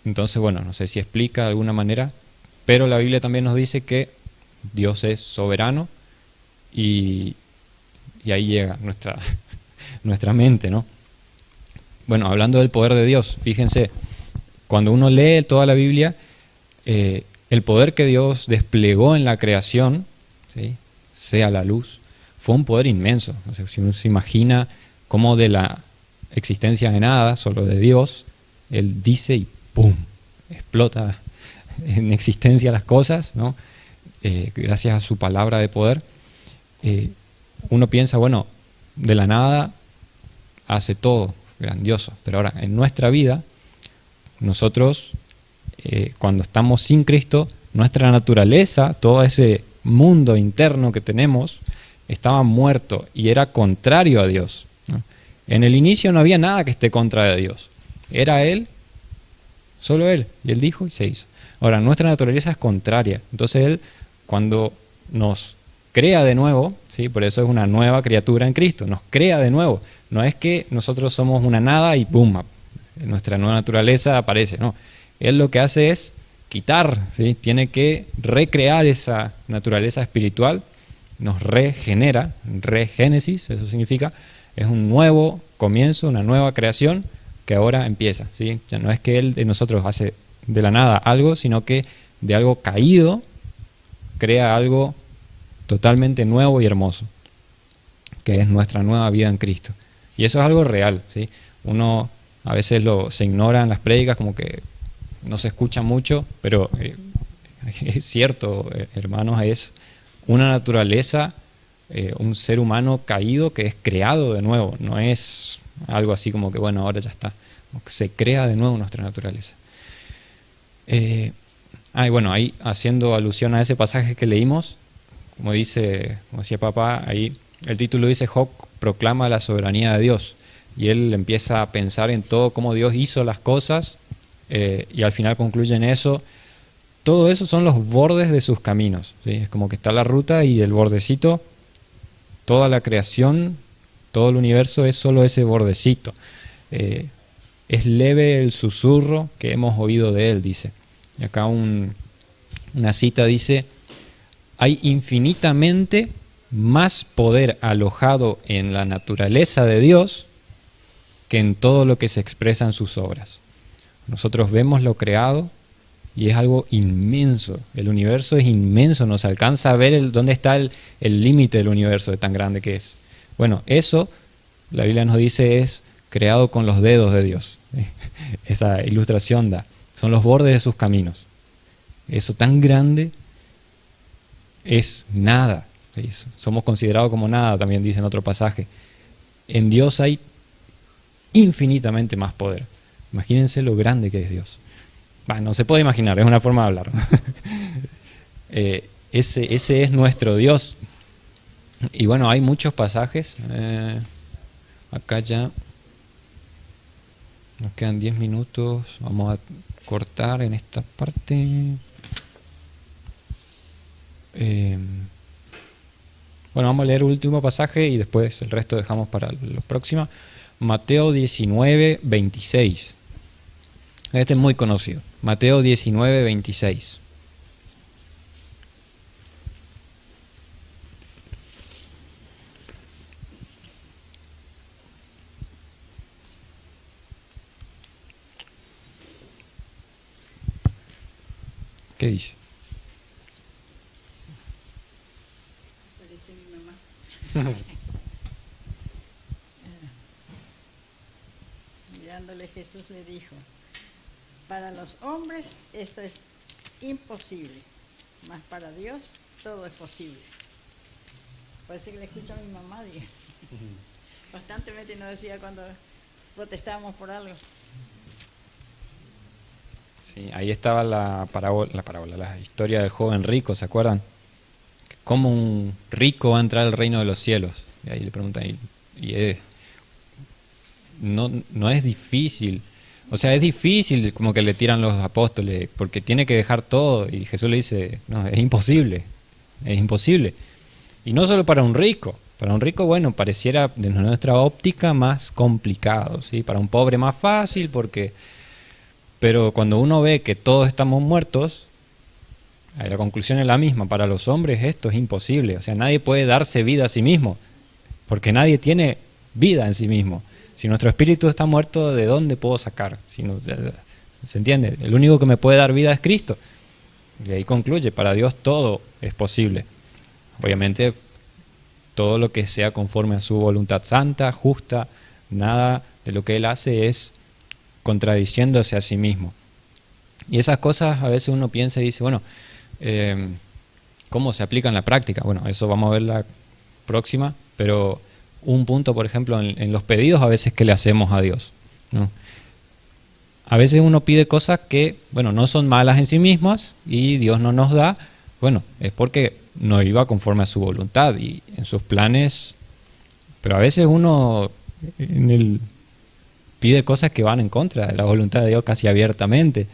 Entonces, bueno, no sé si explica de alguna manera, pero la Biblia también nos dice que Dios es soberano y ahí llega nuestra mente, ¿no? Bueno, hablando del poder de Dios, fíjense, cuando uno lee toda la Biblia, el poder que Dios desplegó en la creación, ¿sí? Sea la luz, fue un poder inmenso. O sea, si uno se imagina cómo de la existencia de nada, solo de Dios, Él dice y ¡pum!, explota en existencia las cosas, ¿no? Gracias a su palabra de poder. Uno piensa, bueno, de la nada hace todo, grandioso. Pero ahora, en nuestra vida, nosotros, cuando estamos sin Cristo, nuestra naturaleza, todo ese mundo interno que tenemos, estaba muerto y era contrario a Dios, ¿no? En el inicio no había nada que esté contra de Dios. Era Él, solo Él. Y Él dijo y se hizo. Ahora, nuestra naturaleza es contraria. Entonces Él, cuando nos crea de nuevo, ¿sí? Por eso es una nueva criatura en Cristo, nos crea de nuevo. No es que nosotros somos una nada y ¡pum!, nuestra nueva naturaleza aparece, no. Él lo que hace es quitar, ¿sí? Tiene que recrear esa naturaleza espiritual, nos regenera, regénesis, eso significa, es un nuevo comienzo, una nueva creación que ahora empieza, ¿sí? Ya no es que Él de nosotros hace de la nada algo, sino que de algo caído crea algo totalmente nuevo y hermoso, que es nuestra nueva vida en Cristo. Y eso es algo real, ¿sí? Uno a veces se ignora en las prédicas, como que no se escucha mucho, pero es cierto, hermanos, es una naturaleza, un ser humano caído que es creado de nuevo, no es algo así como que, bueno, ahora ya está, se crea de nuevo nuestra naturaleza. Y bueno, ahí haciendo alusión a ese pasaje que leímos, como decía papá, ahí el título dice: Job proclama la soberanía de Dios, y él empieza a pensar en todo cómo Dios hizo las cosas, y al final concluye en eso. Todo eso son los bordes de sus caminos, ¿sí? Es como que está la ruta y el bordecito, toda la creación, todo el universo es solo ese bordecito. Es leve el susurro que hemos oído de él, dice. Y acá una cita dice: hay infinitamente más poder alojado en la naturaleza de Dios que en todo lo que se expresa en sus obras. Nosotros vemos lo creado y es algo inmenso. El universo es inmenso, nos alcanza a ver dónde está el límite del universo de tan grande que es. Bueno, eso, la Biblia nos dice, es creado con los dedos de Dios. Esa ilustración son los bordes de sus caminos. Eso tan grande es nada. Somos considerados como nada, también dice en otro pasaje. En Dios hay infinitamente más poder. Imagínense lo grande que es Dios. No se puede imaginar, es una forma de hablar. Ese es nuestro Dios. Y bueno, hay muchos pasajes. Acá ya nos quedan 10 minutos. Vamos a cortar en esta parte. Bueno, vamos a leer el último pasaje y después el resto dejamos para los próximos. Mateo 19, 26. Este es muy conocido. Mateo 19, 26. ¿Qué dice? dice mi mamá. Mirándole Jesús le dijo, para los hombres esto es imposible, mas para Dios todo es posible. Parece que le escucho a mi mamá, diga. Constantemente nos decía cuando protestábamos por algo. Sí, ahí estaba la historia del joven rico, ¿se acuerdan? ¿Cómo un rico va a entrar al reino de los cielos? Y ahí le preguntan, no es difícil. O sea, es difícil como que le tiran los apóstoles, porque tiene que dejar todo. Y Jesús le dice, no, es imposible. Y no solo para un rico. Para un rico, bueno, pareciera desde nuestra óptica más complicado, ¿sí? Para un pobre más fácil, pero cuando uno ve que todos estamos muertos, la conclusión es la misma. Para los hombres esto es imposible. O sea, nadie puede darse vida a sí mismo, porque nadie tiene vida en sí mismo. Si nuestro espíritu está muerto, ¿de dónde puedo sacar? ¿Se entiende? El único que me puede dar vida es Cristo. Y ahí concluye, para Dios todo es posible. Obviamente, todo lo que sea conforme a su voluntad santa, justa, nada de lo que Él hace es contradiciéndose a sí mismo. Y esas cosas a veces uno piensa y dice, bueno, ¿cómo se aplica en la práctica? Bueno, eso vamos a ver la próxima, pero un punto, por ejemplo, en los pedidos a veces que le hacemos a Dios, ¿no? A veces uno pide cosas que, bueno, no son malas en sí mismas y Dios no nos da, bueno, es porque no iba conforme a su voluntad y en sus planes, pero a veces uno pide cosas que van en contra de la voluntad de Dios casi abiertamente.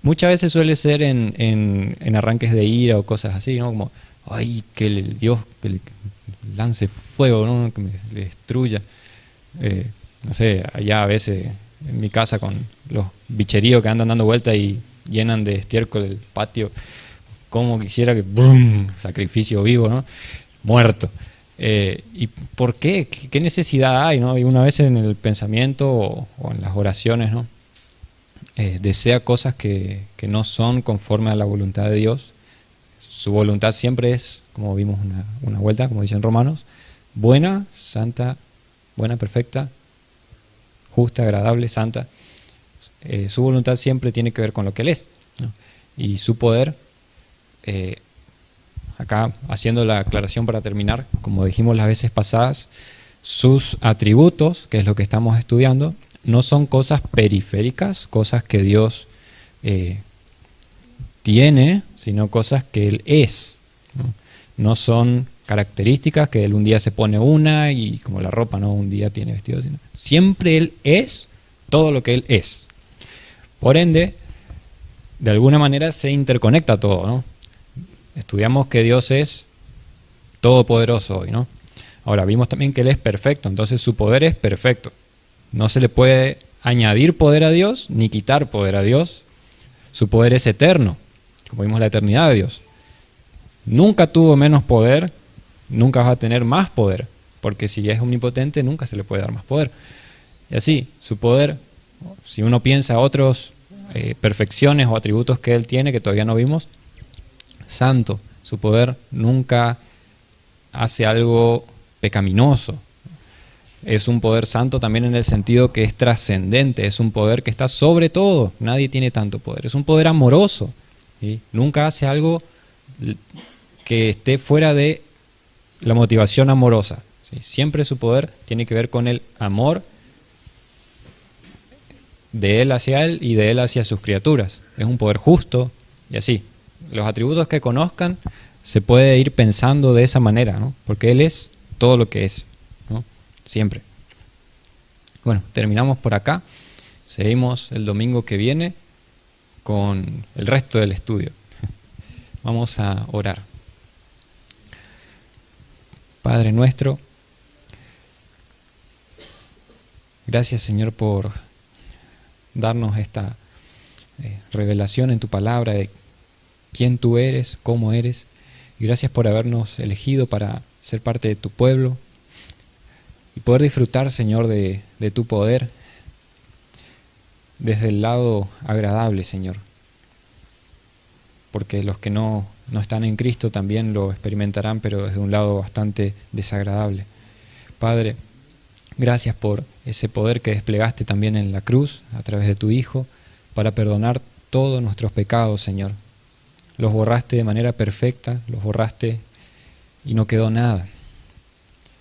Muchas veces suele ser en arranques de ira o cosas así, ¿no? Como, ay, que Dios que le lance fuego, ¿no? Que me destruya. No sé, allá a veces en mi casa con los bicheríos que andan dando vueltas y llenan de estiércol el patio, como quisiera que ¡brum! Sacrificio vivo, ¿no? Muerto. ¿Y por qué? ¿Qué necesidad hay, ¿no? Y una vez en el pensamiento o en las oraciones, ¿no? Desea cosas que no son conforme a la voluntad de Dios. Su voluntad siempre es, como vimos una vuelta, como dicen Romanos, buena, santa, buena, perfecta, justa, agradable, santa. Su voluntad siempre tiene que ver con lo que Él es, ¿no? Y su poder, acá haciendo la aclaración para terminar, como dijimos las veces pasadas, sus atributos, que es lo que estamos estudiando, no son cosas periféricas, cosas que Dios tiene, sino cosas que Él es, ¿no? No son características que Él un día se pone una y como la ropa, ¿no? Un día tiene vestido, sino siempre Él es todo lo que Él es. Por ende, de alguna manera se interconecta todo, ¿no? Estudiamos que Dios es todopoderoso hoy, ¿no? Ahora, vimos también que Él es perfecto, entonces su poder es perfecto. No se le puede añadir poder a Dios ni quitar poder a Dios. Su poder es eterno, como vimos la eternidad de Dios. Nunca tuvo menos poder, nunca va a tener más poder, porque si es omnipotente nunca se le puede dar más poder. Y así, su poder, si uno piensa otras perfecciones o atributos que Él tiene que todavía no vimos, santo, su poder nunca hace algo pecaminoso. Es un poder santo también en el sentido que es trascendente, es un poder que está sobre todo, nadie tiene tanto poder, es un poder amoroso, ¿sí? Nunca hace algo que esté fuera de la motivación amorosa, ¿sí? Siempre su poder tiene que ver con el amor de Él hacia Él y de Él hacia sus criaturas. Es un poder justo y así. Los atributos que conozcan se puede ir pensando de esa manera, ¿no? Porque Él es todo lo que es, ¿no? Siempre. Bueno, terminamos por acá. Seguimos el domingo que viene con el resto del estudio. Vamos a orar. Padre nuestro, gracias Señor por darnos esta revelación en tu palabra de quién tú eres, cómo eres. Y gracias por habernos elegido para ser parte de tu pueblo y poder disfrutar, Señor, de tu poder desde el lado agradable, Señor. porque los que no están en Cristo también lo experimentarán, pero desde un lado bastante desagradable. Padre, gracias por ese poder que desplegaste también en la cruz a través de tu Hijo para perdonar todos nuestros pecados, Señor. Los borraste de manera perfecta, los borraste y no quedó nada.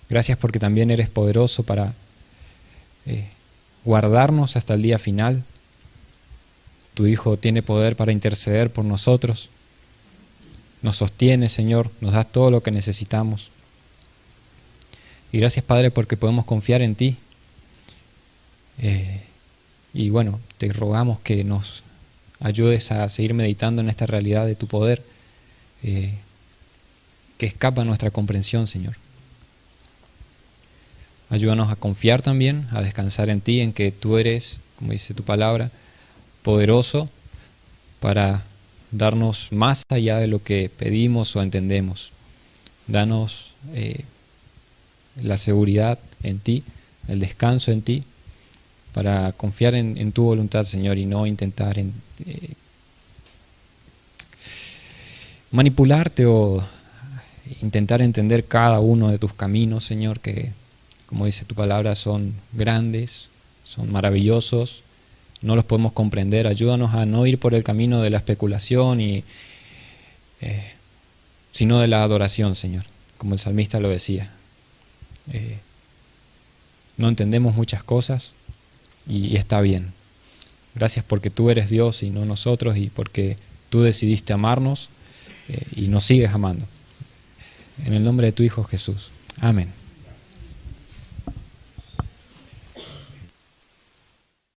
Gracias porque también eres poderoso para guardarnos hasta el día final. Tu Hijo tiene poder para interceder por nosotros. Nos sostiene, Señor, nos das todo lo que necesitamos. Y gracias, Padre, porque podemos confiar en ti. Y bueno, te rogamos que nos ayudes a seguir meditando en esta realidad de tu poder, que escapa a nuestra comprensión, Señor. Ayúdanos a confiar también, a descansar en ti, en que tú eres, como dice tu palabra, poderoso para darnos más allá de lo que pedimos o entendemos. Danos la seguridad en ti, el descanso en ti, para confiar en tu voluntad, Señor, y no intentar manipularte o intentar entender cada uno de tus caminos, Señor, que, como dice tu palabra, son grandes, son maravillosos, no los podemos comprender. Ayúdanos a no ir por el camino de la especulación, sino de la adoración, Señor, como el salmista lo decía. No entendemos muchas cosas y está bien. Gracias porque tú eres Dios y no nosotros, y porque tú decidiste amarnos y nos sigues amando. En el nombre de tu Hijo Jesús. Amén.